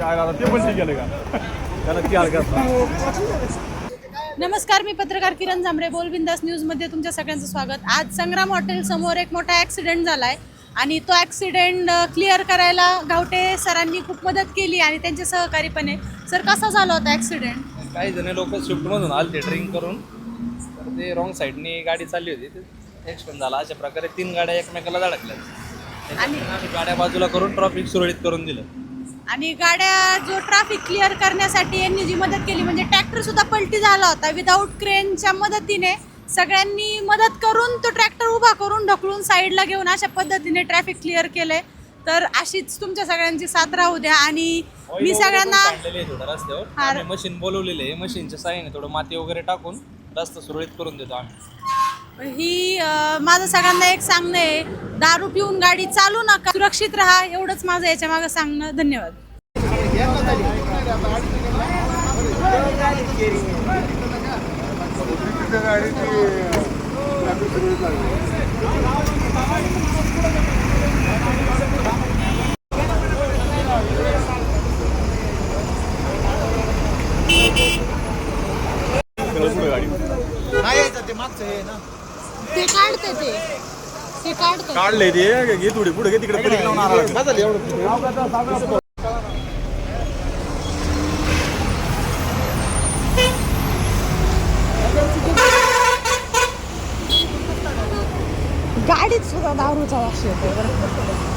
काय आता ते पण ठीक आहे का त्याला ती हरकत. नमस्कार, मी पत्रकार किरण जांभरे. बोल बिंदास न्यूजमध्ये तुमच्या सगळ्यांचं स्वागत. आज संग्राम हॉटेल समोर एक मोठा ॲक्सिडेंट झाला आहे आणि तो ॲक्सिडेंट क्लिअर करायला गावटे सरांनी खूप मदत केली आणि त्यांचे सहकारी पण आहे. सर, कसा झाला होता ॲक्सिडेंट? काही जण लोक स्विफ्टमधून आले ड्रिंक करून, तर ते रॉंग साईडनी गाडी चालली होती, ते ॲक्सिडेंट झाला. अशा प्रकारे 3 गाड्या एकमेकाला धडकल्या आणि आम्ही गाड्या बाजूला करून ट्रॅफिक सुरळीत करून दिलं. आणि गाड्या जो ट्रॅफिक क्लिअर करण्यासाठी यांनी जी मदत केली, म्हणजे ट्रॅक्टर सुद्धा पलटी झाला होता. विदाऊट क्रेनच्या मदतीने सगळ्यांनी मदत करून तो ट्रॅक्टर उभा करून ढकलून साईडला घेऊन अशा पद्धतीने ट्रॅफिक क्लिअर केलंय. तर अशीच तुमच्या सगळ्यांची साथ राहू द्या. आणि मी सगळ्यांना थोडं रस्त्यावर मशीन बोलवलेलं आहे, मशीनच्या साहाय्याने थोडं माती वगैरे टाकून रस्ता सुरळीत करून देतो आम्ही. माझं सगळ्यांना एक सांगणं आहे, दारू पिऊन गाडी चालू नका, सुरक्षित राहा, एवढंच माझं याच्या मागं सांगणं. धन्यवाद. ते काढते ते काढते काढले ते घे थोडी पुढे घे तिकडे ब्रेक लावून गाडीत सुद्धा दारूचा वास येतो.